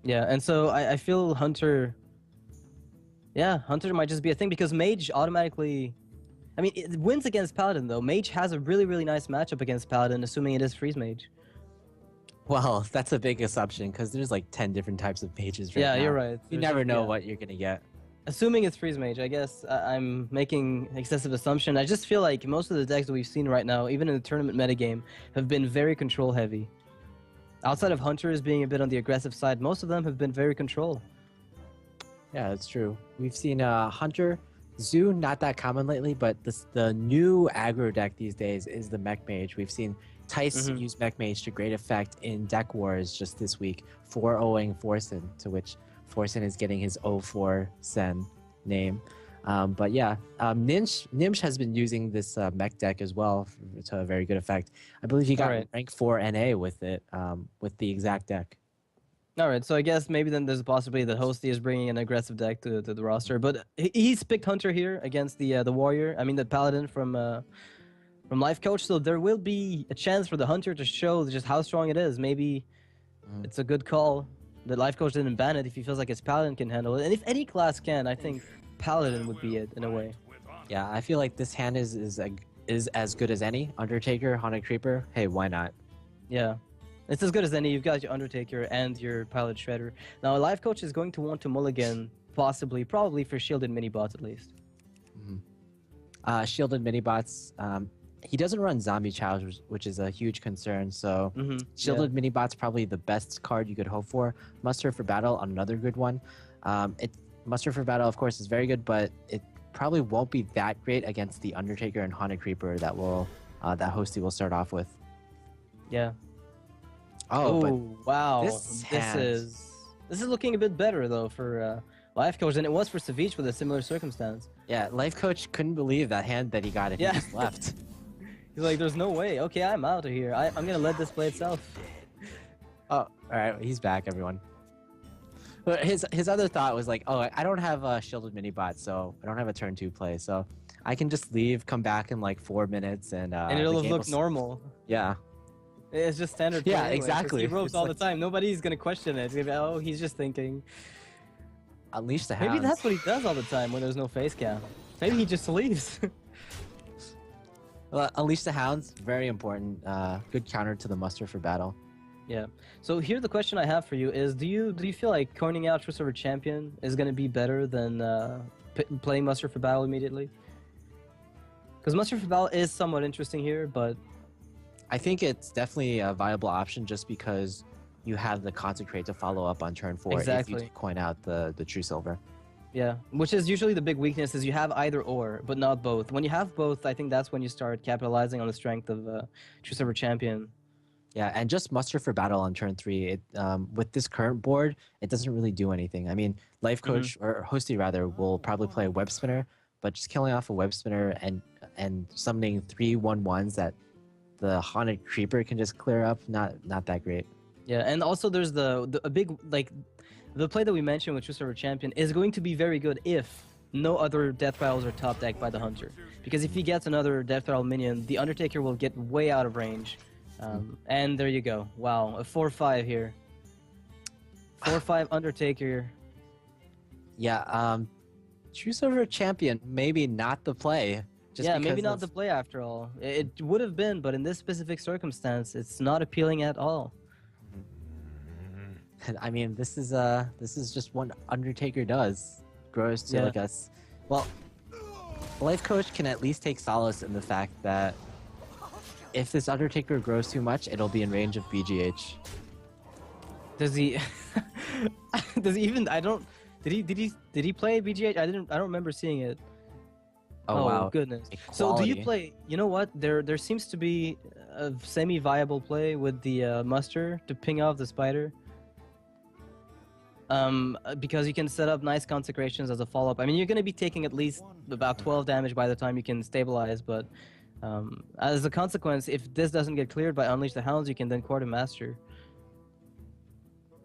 Yeah, and so I feel Hunter. Yeah, Hunter might just be a thing because Mage automatically. I mean, it wins against Paladin though. Mage has a really really nice matchup against Paladin, assuming it is Freeze Mage. Well, that's a big assumption because there's like 10 different types of mages right Yeah, you're now. right. You There's never know yeah. what you're gonna get. Assuming it's Freeze Mage, I guess I'm making excessive assumption. I just feel like most of the decks that we've seen right now, even in the tournament metagame, have been very control heavy. Outside of Hunters being a bit on the aggressive side, most of them have been very control. Yeah, that's true. We've seen Hunter, Zoo, not that common lately, but the new aggro deck these days is the Mech Mage. We've seen Tice use Mech Mage to great effect in deck wars just this week, 4-0ing Forsen, to which Forsen is getting his 0-4 Sen name. But yeah, Nimsh has been using this mech deck as well to a very good effect. I believe he got rank 4 NA with it, with the exact deck. All right, so I guess maybe then there's a possibility that Hosty is bringing an aggressive deck to the roster, but he's picked Hunter here against the Warrior. I mean the Paladin from Lifecoach. So there will be a chance for the Hunter to show just how strong it is. Maybe it's a good call that Lifecoach didn't ban it if he feels like his Paladin can handle it, and if any class can, I think Paladin would be it in a way. Yeah, I feel like this hand is as good as any. Undertaker, Haunted Creeper. Hey, why not? Yeah. It's as good as any. You've got your Undertaker and your Pilot Shredder. Now, a Lifecoach is going to want to mulligan, possibly, probably for shielded mini-bots at least. Shielded mini-bots. He doesn't run Zombie Chow, which is a huge concern. So shielded mini-bots probably the best card you could hope for. Muster for Battle, another good one. Muster for Battle, of course, is very good, but it probably won't be that great against the Undertaker and Haunted Creeper that Hosty will start off with. Yeah. Oh, wow! This is looking a bit better though for Lifecoach than it was for Savage with a similar circumstance. Yeah, Lifecoach couldn't believe that hand that he got if he just left. He's like, "There's no way. Okay, I'm out of here. I'm gonna let this play itself." Oh, all right, he's back, everyone. But his other thought was like, "Oh, I don't have a shielded mini bot, so I don't have a turn 2 play, so I can just leave, come back in like 4 minutes, and it'll look normal." Yeah. It's just standard play. Yeah, anyway. exactly. He ropes all the time. Nobody's gonna question it. It's gonna be, oh, he's just thinking. Unleash the hounds. Maybe that's what he does all the time when there's no face cam. Maybe he just leaves. Well, Unleash the Hounds, very important. Good counter to the Muster for Battle. Yeah. So here the question I have for you is: Do you feel like coining out True Silver Champion is gonna be better than playing Muster for Battle immediately? Because Muster for Battle is somewhat interesting here, but I think it's definitely a viable option just because you have the Consecrate to follow up on turn 4 if you coin out the True Silver. Yeah, which is usually the big weakness is you have either or, but not both. When you have both, I think that's when you start capitalizing on the strength of True Silver Champion. Yeah, and just Muster for Battle on turn 3, with this current board, it doesn't really do anything. I mean, Lifecoach, or Hosty rather, will probably play a Web Spinner, but just killing off a Web Spinner and summoning 3/1/1s that the Haunted Creeper can just clear up, not that great. Yeah, and also there's a big, like, the play that we mentioned with True Silver Champion is going to be very good if no other Death Rattles are top decked by the Hunter. Because if he gets another Death Rattle minion, the Undertaker will get way out of range. And there you go. Wow, a 4/5 here. 4/5 Undertaker. Yeah, True Silver Champion, maybe not the play. Yeah, maybe not the play after all. It would have been, but in this specific circumstance, it's not appealing at all. I mean, this is just what Undertaker does. Grows to like us. Well, Lifecoach can at least take solace in the fact that if this Undertaker grows too much, it'll be in range of BGH. Does he? Does he even? I don't. Did he play BGH? I don't remember seeing it. Oh wow! Goodness. Equality. So do you play? You know what? There seems to be a semi-viable play with the Muster to ping off the Spider. Because you can set up nice consecrations as a follow-up. I mean, you're going to be taking at least about 12 damage by the time you can stabilize, but as a consequence, if this doesn't get cleared by Unleash the Hounds, you can then Quartermaster.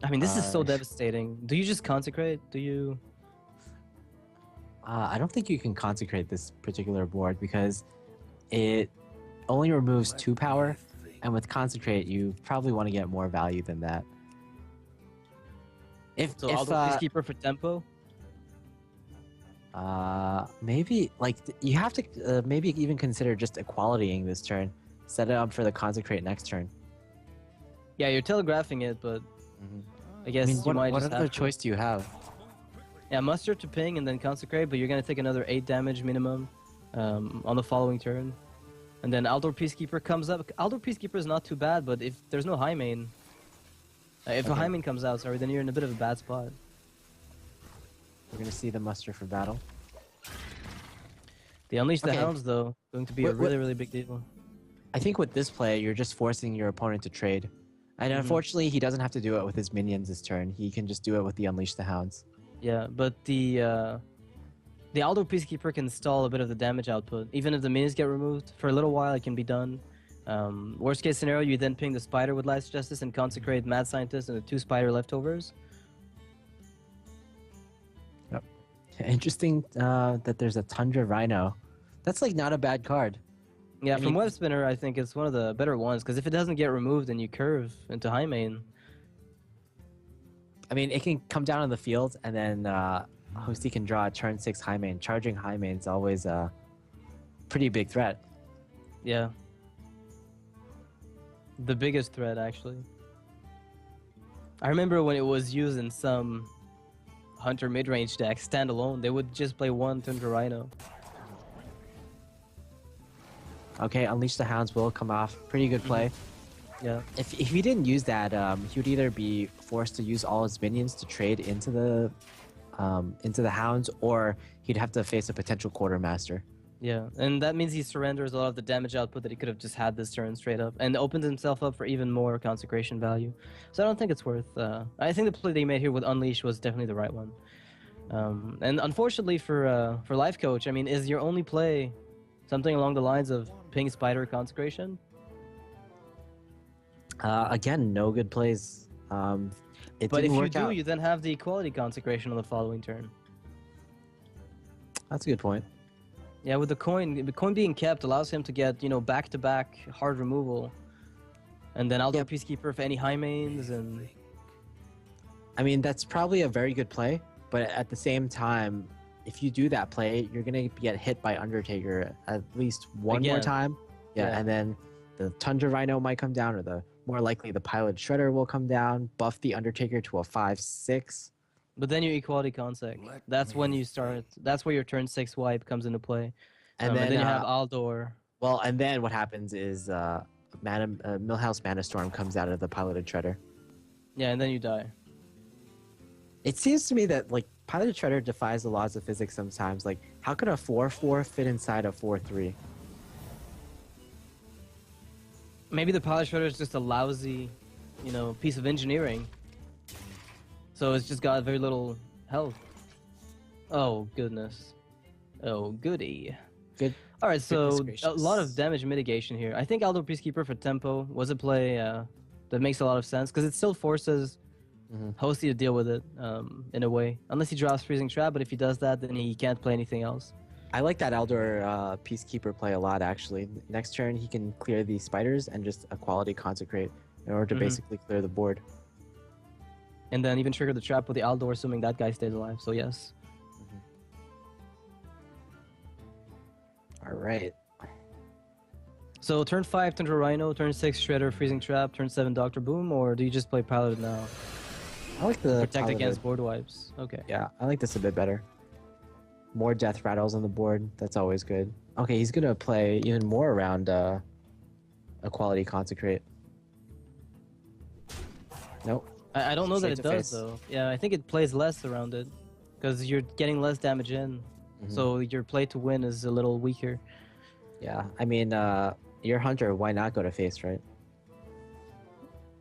I mean, this is so devastating. Do you just consecrate? Do you... I don't think you can consecrate this particular board because it only removes 2 power, and with consecrate, you probably want to get more value than that. So if Aldo Peacekeeper for tempo. maybe like you have to maybe even consider just equalitying this turn, set it up for the consecrate next turn. Yeah, you're telegraphing it, but I guess I mean, you might what just other have to. choice do you have? Yeah, muster to ping and then consecrate, but you're gonna take another 8 damage minimum on the following turn. And then Aldor Peacekeeper comes up. Aldor Peacekeeper is not too bad, but if there's no high main, if a high main comes out, sorry, then you're in a bit of a bad spot. We're gonna see the muster for battle. The Unleash the Okay. Hounds, though, going to be a really, really big deal. I think with this play, you're just forcing your opponent to trade. And unfortunately, he doesn't have to do it with his minions this turn. He can just do it with the Unleash the Hounds. Yeah, but the Aldo Peacekeeper can stall a bit of the damage output. Even if the minions get removed, for a little while it can be done. Worst case scenario, you then ping the Spider with Last Justice and consecrate Mad Scientist and the 2 Spider leftovers. Yep. Interesting that there's a Tundra Rhino. That's like not a bad card. Yeah, I from mean- Web Spinner, I think it's one of the better ones, because if it doesn't get removed and you curve into high main, I mean, it can come down on the field, and then Hosty can draw a turn 6 high main. Charging high main is always a pretty big threat. yeah. The biggest threat, actually. I remember when it was used in some Hunter mid-range decks, standalone, they would just play one Tundra Rhino. Okay, Unleash the Hounds will come off. Pretty good play. Yeah. If he didn't use that, he would either be forced to use all his minions to trade into the Hounds, or he'd have to face a potential Quartermaster. Yeah, and that means he surrenders a lot of the damage output that he could have just had this turn straight up, and opens himself up for even more consecration value. So I don't think it's worth. I think the play they made here with Unleash was definitely the right one. And unfortunately for Lifecoach, I mean, is your only play something along the lines of ping Spider consecration? Again, no good plays. It But if didn't you work do, out. you then have the equality consecration on the following turn. That's a good point. Yeah, with the coin being kept allows him to get, back-to-back hard removal. And then Aldo Yep. Peacekeeper for any high mains, and I mean, that's probably a very good play, but at the same time, if you do that play, you're gonna get hit by Undertaker at least one more Again. time. Yeah, Yeah. and then the Tundra Rhino might come down, or the more likely the Pilot Shredder will come down, buff the Undertaker to a 5/6. but then you equality consec. That's when you start. That's where your turn 6 wipe comes into play. And then, you have Aldor. well, and then what happens is Millhouse Mana Storm comes out of the Piloted Shredder. Yeah, and then you die. It seems to me that like Piloted Shredder defies the laws of physics sometimes. Like, how could a 4/4 fit inside a 4/3? Maybe the Pilot Shredder is just a lousy, piece of engineering. So it's just got very little health. Oh, goodness. Oh, goody. Good. All right, so Goodness a lot of gracious. damage mitigation here. I think Aldo Peacekeeper for tempo was a play that makes a lot of sense, because it still forces Hosty to deal with it in a way. Unless he drops Freezing Trap, but if he does that, then he can't play anything else. I like that Eldor Peacekeeper play a lot, actually. Next turn, he can clear the spiders and just equality consecrate in order to basically clear the board. And then even trigger the trap with the Aldor, assuming that guy stays alive. So yes. All right. So turn 5, Tundra Rhino, turn 6, Shredder, Freezing Trap, turn 7, Dr. Boom, or do you just play Paladin now? I like the Protect Piloted. against board wipes. Okay. Yeah, I like this a bit better. More death rattles on the board. That's always good. Okay, he's gonna play even more around equality consecrate. Nope. I don't know that Straight it to does, face. though. Yeah, I think it plays less around it, because you're getting less damage in. So your play to win is a little weaker. Yeah, I mean, you're Hunter. Why not go to face, right?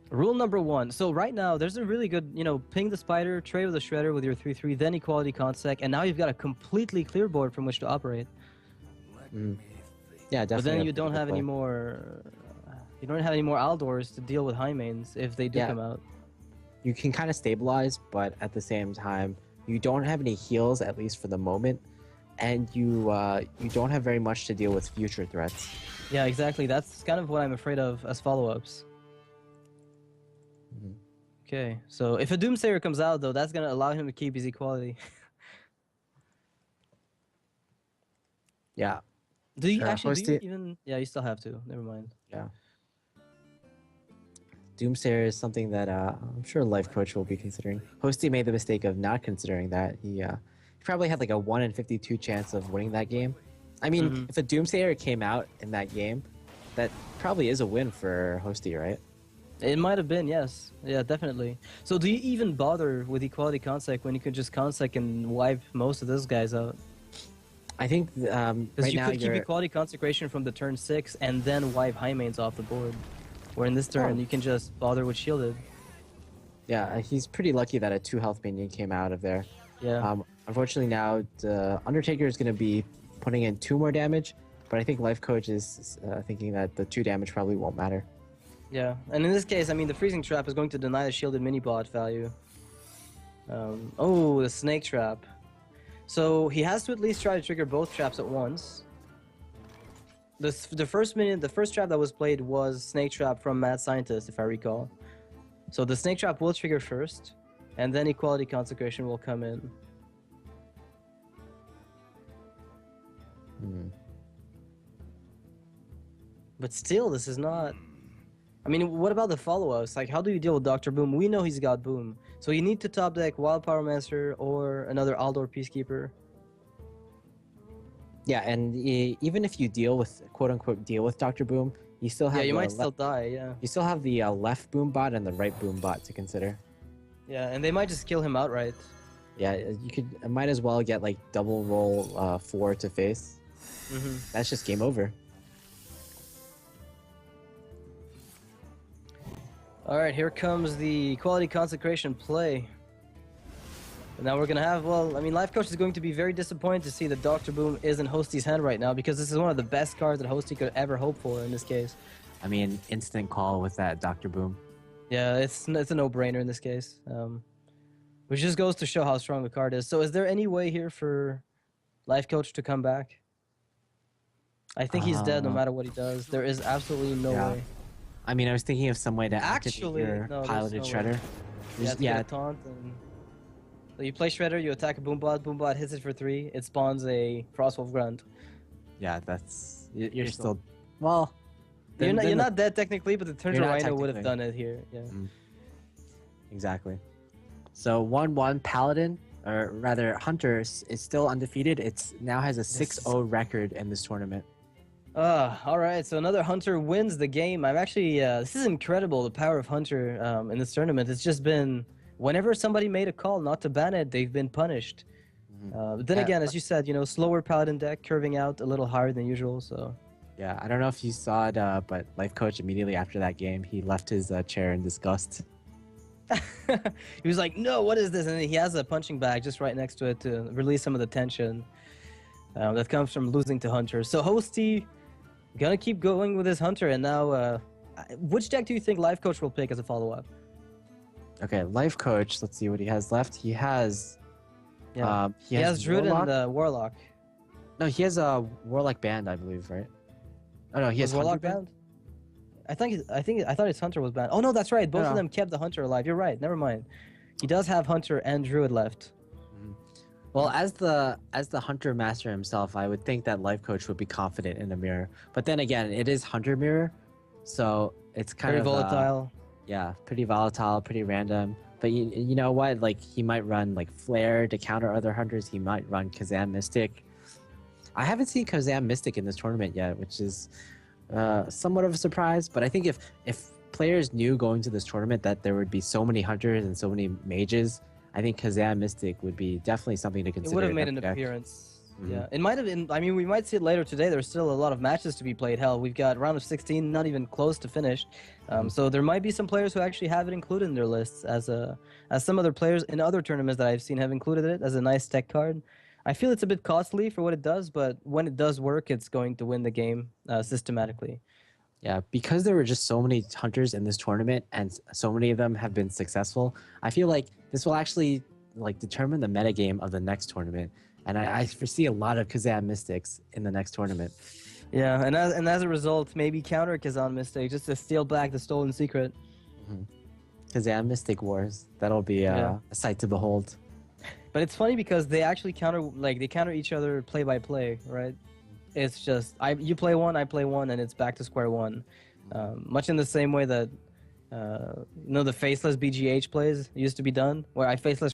Rule number 1. So right now, there's a really good, ping the Spider, trade with the Shredder with your 3/3, then equality consec, and now you've got a completely clear board from which to operate. Yeah, definitely. But then a you don't good have play. any more. You don't have any more Aldors to deal with high mains if they do Yeah. come out. You can kind of stabilize, but at the same time, you don't have any heals, at least for the moment, and you don't have very much to deal with future threats. Yeah, exactly. That's kind of what I'm afraid of as follow-ups. Okay, so if a Doomsayer comes out, though, that's going to allow him to keep his equality. Yeah. Do you Hosty. even... Yeah, you still have to. Never mind. Yeah. Doomsayer is something that I'm sure Lifecoach will be considering. Hosty made the mistake of not considering that. He probably had like a 1 in 52 chance of winning that game. I mean, if a Doomsayer came out in that game, that probably is a win for Hosty, right? It might have been, yes. Yeah, definitely. So do you even bother with equality consec when you could just consec and wipe most of those guys out? I think Because right you now could keep equality consecration from the turn 6 and then wipe high mains off the board. Where in this turn, you can just bother with shielded. Yeah, he's pretty lucky that a 2 health minion came out of there. Yeah. Unfortunately now, the Undertaker is going to be putting in 2 more damage, but I think Lifecoach is thinking that the 2 damage probably won't matter. Yeah, and in this case, I mean, the freezing trap is going to deny the shielded mini bot value. Oh, the snake trap. So he has to at least try to trigger both traps at once. The first trap that was played was snake trap from Mad Scientist, if I recall. So the snake trap will trigger first, and then equality consecration will come in. But still, this is not... I mean, what about the follow-ups? Like, how do you deal with Dr. Boom? We know he's got Boom. So you need to top deck Wild Pyromancer or another Aldor Peacekeeper. Yeah, and even if you deal with, quote-unquote, deal with Dr. Boom, you still have... Yeah, you might still die, yeah. You still have the left Boom bot and the right Boom bot to consider. Yeah, and they might just kill him outright. Yeah, you might as well get, like, double roll 4 to face. That's just game over. Alright, here comes the equality consecration play. And now we're going to have, well, I mean, Lifecoach is going to be very disappointed to see that Dr. Boom is in Hosty's hand right now, because this is one of the best cards that Hosty could ever hope for in this case. I mean, instant call with that Dr. Boom. Yeah, it's a no-brainer in this case. Which just goes to show how strong the card is. So is there any way here for Lifecoach to come back? I think he's dead no matter what he does. There is absolutely no way. I mean, I was thinking of some way to activate your piloted Shredder. Yeah, get a taunt. And... So you play Shredder, you attack a Boombot hits it for 3, it spawns a Frostwolf Grunt. Yeah, that's... You're still... Well... You're not dead technically, but the Tundra Rhino would have done it here. Yeah. Exactly. So 1-1 Paladin, or rather Hunter, is still undefeated. It now has a 6-0 record in this tournament. Alright, so another Hunter wins the game. I'm actually, this is incredible, the power of Hunter in this tournament. It's just been, whenever somebody made a call not to ban it, they've been punished. But then again, as you said, you know, slower Paladin deck, curving out a little higher than usual, so... Yeah, I don't know if you saw it, but Lifecoach, immediately after that game, he left his chair in disgust. He was like, no, what is this? And he has a punching bag just right next to it to release some of the tension that comes from losing to Hunter. So Hosty gonna keep going with his Hunter, and now which deck do you think Lifecoach will pick as a follow-up? Okay, Lifecoach, let's see what he has left. He has he has Druid and Warlock. No, he has a Warlock Band, I believe, right? Oh no, he has Warlock Band. I thought his Hunter was banned. Oh no, that's right. Both of them kept the Hunter alive. You're right. Never mind. He does have Hunter and Druid left. Well, as the Hunter master himself, I would think that Lifecoach would be confident in a mirror. But then again, it is Hunter mirror, so it's kind of volatile. Yeah, pretty volatile, pretty random. But you know what? Like, he might run like Flare to counter other Hunters. He might run Kazam Mystic. I haven't seen Kazam Mystic in this tournament yet, which is somewhat of a surprise. But I think if players knew going to this tournament that there would be so many Hunters and so many Mages, I think Kazam Mystic would be definitely something to consider. It would have made an appearance. Yeah, it might have been. I mean, we might see it later today. There's still a lot of matches to be played. Hell, we've got round of 16, not even close to finish. So there might be some players who actually have it included in their lists, as some other players in other tournaments that I've seen have included it as a nice tech card. I feel it's a bit costly for what it does, but when it does work, it's going to win the game systematically. Yeah, because there were just so many Hunters in this tournament, and so many of them have been successful. I feel like this will actually determine the metagame of the next tournament, and I foresee a lot of Kazam Mystics in the next tournament. Yeah, and as a result, maybe counter Kazam Mystic just to steal back the stolen secret. Kazan Mystic Wars. That'll be Yeah. a sight to behold. But it's funny because they actually counter each other play by play, right? It's just you play one, I play one, and it's back to square one. Much in the same way that the faceless BGH plays used to be done, where I faceless